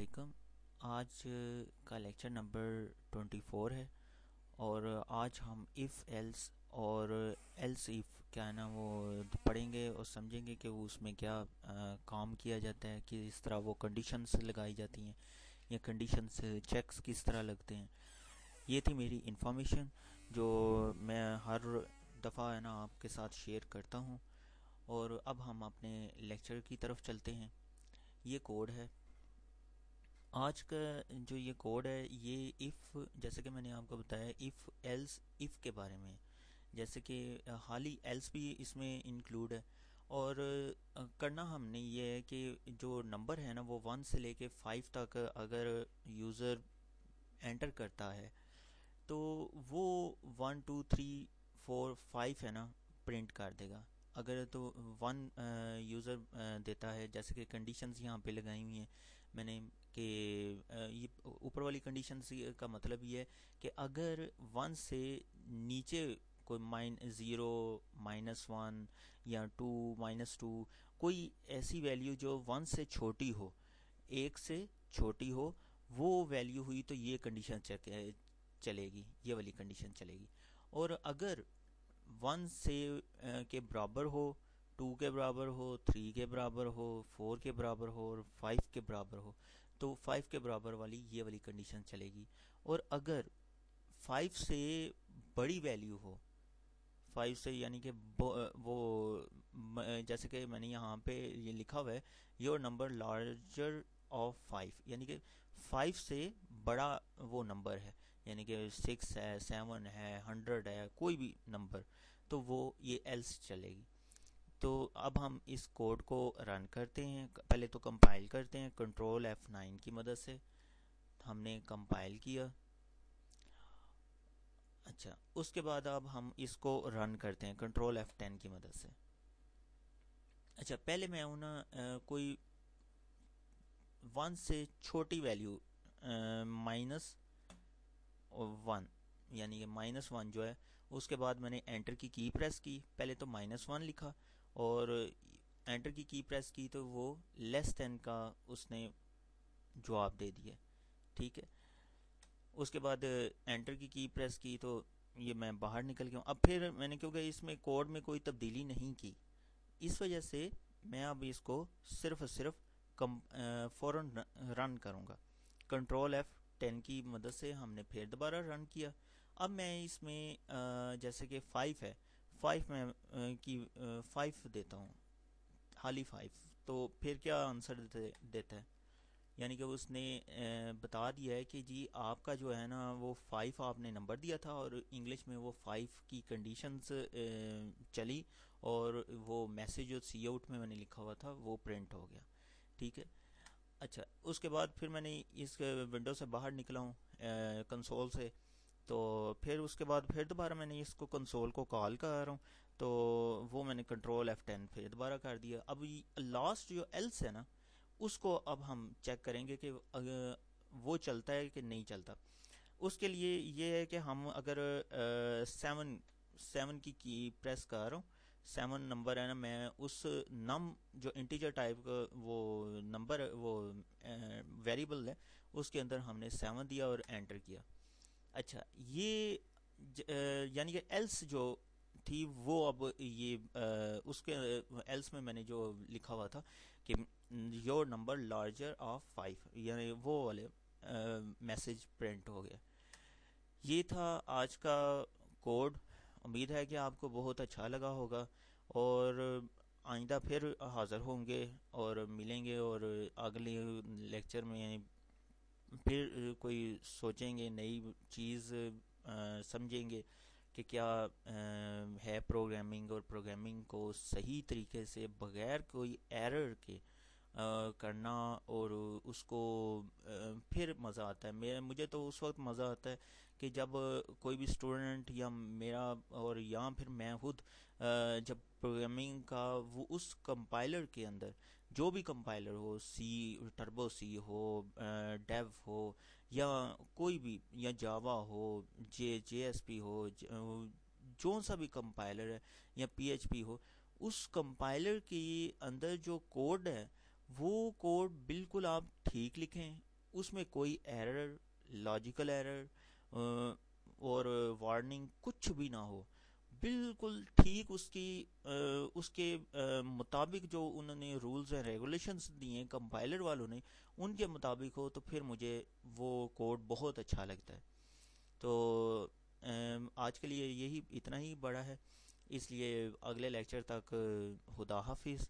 علیکم۔ آج کا لیکچر نمبر 24 ہے اور آج ہم ایف ایلس اور ایلس ایف کیا ہے نا وہ پڑھیں گے اور سمجھیں گے کہ وہ اس میں کیا کام کیا جاتا ہے، کہ اس طرح وہ کنڈیشنز لگائی جاتی ہیں یا کنڈیشنز چیکس کس طرح لگتے ہیں۔ یہ تھی میری انفارمیشن جو میں ہر دفعہ ہے نا آپ کے ساتھ شیئر کرتا ہوں۔ اور اب ہم اپنے لیکچر کی طرف چلتے ہیں۔ یہ کوڈ ہے آج کا، جو یہ کوڈ ہے یہ ایف، جیسے کہ میں نے آپ کو بتایا ایف ایلس ایف کے بارے میں، جیسے کہ حالی ایلس بھی اس میں انکلوڈ ہے۔ اور کرنا ہم نے یہ ہے کہ جو نمبر ہے نا وہ 1 سے لے کے 5 تک اگر یوزر انٹر کرتا ہے تو وہ 1 2 3 4 5 ہے نا پرنٹ کر دے گا۔ اگر تو 1 یوزر دیتا ہے، جیسے کہ کنڈیشنز یہاں پہ لگائی ہوئی ہیں میں نے کہ یہ اوپر والی کنڈیشنز کا مطلب یہ ہے کہ اگر 1 سے نیچے کوئی 0 -1 یا 2 -2 کوئی ایسی ویلیو جو 1 سے چھوٹی ہو، 1 سے چھوٹی ہو، وہ ویلیو ہوئی تو یہ کنڈیشن چلے گی، یہ والی کنڈیشن چلے گی۔ اور اگر 1 سے کے برابر ہو، 2 کے برابر ہو، 3 کے برابر ہو، 4 کے برابر ہو اور 5 کے برابر ہو تو 5 کے برابر والی یہ والی کنڈیشن چلے گی۔ اور اگر 5 سے بڑی ویلیو ہو، 5 سے یعنی کہ وہ جیسے کہ میں نے یہاں پہ یہ لکھا ہوا ہے یور نمبر لارجر آف 5، یعنی کہ 5 سے بڑا وہ نمبر ہے، یعنی کہ 6 ہے، 7 ہے، 100 ہے، کوئی بھی نمبر، تو وہ یہ ایلس چلے گی۔ تو اب ہم اس کوڈ کو رن کرتے ہیں، پہلے تو کمپائل کرتے ہیں کنٹرول F9 کی مدد سے۔ ہم نے کمپائل کیا، اچھا اس کے بعد اب ہم اس کو رن کرتے ہیں کنٹرول F10 کی مدد سے۔ اچھا پہلے میں کوئی 1 سے چھوٹی ویلیو -1 یعنی کہ -1 جو ہے، اس کے بعد میں نے انٹر کی پریس کی، پہلے تو -1 لکھا اور انٹر کی پریس کی تو وہ لیس دین کا اس نے جواب دے دیا، ٹھیک ہے۔ اس کے بعد انٹر کی پریس کی تو یہ میں باہر نکل گیا ہوں۔ اب پھر میں نے کیونکہ اس میں کوڈ میں کوئی تبدیلی نہیں کی، اس وجہ سے میں اب اس کو صرف فوراً رن کروں گا۔ کنٹرول F10 کی مدد سے ہم نے پھر دوبارہ رن کیا۔ اب میں اس میں جیسے کہ 5 ہے، 5 میں 5 دیتا ہوں، حالی 5، تو پھر کیا آنسر دیتا ہے، یعنی کہ اس نے بتا دیا ہے کہ جی آپ کا جو ہے نا وہ 5 آپ نے نمبر دیا تھا اور انگلش میں وہ 5 کی کنڈیشنز چلی اور وہ میسیج جو سی آؤٹ میں نے لکھا ہوا تھا وہ پرنٹ ہو گیا، ٹھیک ہے۔ اچھا اس کے بعد پھر میں نے اس ونڈو سے باہر نکلا ہوں کنسول سے، تو پھر اس کے بعد پھر دوبارہ میں نے اس کو کنسول کو کال کر رہا ہوں، تو وہ میں نے کنٹرول F10 پھر دوبارہ کر دیا۔ اب لاسٹ جو ایلس ہے نا اس کو اب ہم چیک کریں گے کہ وہ چلتا ہے کہ نہیں چلتا۔ اس کے لیے یہ ہے کہ ہم اگر 7 کی پریس کر رہا ہوں، 7 نمبر ہے نا، میں اس جو انٹیجر ٹائپ کا وہ نمبر وہ ویریبل ہے اس کے اندر ہم نے 7 دیا اور انٹر کیا۔ اچھا یہ یعنی کہ ایلس جو تھی وہ اب یہ اس کے ایلس میں نے جو لکھا ہوا تھا کہ یور نمبر لارجر آف 5، یعنی وہ والے میسیج پرنٹ ہو گیا۔ یہ تھا آج کا کوڈ، امید ہے کہ آپ کو بہت اچھا لگا ہوگا اور آئندہ پھر حاضر ہوں گے اور ملیں گے اور اگلے لیکچر میں پھر کوئی سوچیں گے، نئی چیز سمجھیں گے کہ کیا ہے پروگرامنگ، اور پروگرامنگ کو صحیح طریقے سے بغیر کوئی ایرر کے کرنا، اور اس کو پھر مزہ آتا ہے۔ مجھے تو اس وقت مزہ آتا ہے کہ جب کوئی بھی اسٹوڈنٹ یا میرا اور یا پھر میں خود جب پروگرامنگ کا وہ اس کمپائلر کے اندر، جو بھی کمپائلر ہو، سی ٹربو سی ہو، ڈیو ہو یا کوئی بھی، یا جاوا ہو، جے ایس پی ہو، جو سا بھی کمپائلر ہے، یا پی ایچ پی ہو، اس کمپائلر کے اندر جو کوڈ ہے وہ کوڈ بالکل آپ ٹھیک لکھیں اس میں کوئی ایرر، لاجیکل ایرر اور وارننگ کچھ بھی نہ ہو، بالکل ٹھیک اس کے مطابق جو انہوں نے رولز اینڈ ریگولیشنز دیے ہیں کمپائلر والوں نے، ان کے مطابق ہو، تو پھر مجھے وہ کوڈ بہت اچھا لگتا ہے. تو آج کے لیے یہی اتنا ہی بڑا ہے، اس لیے اگلے لیکچر تک خدا حافظ.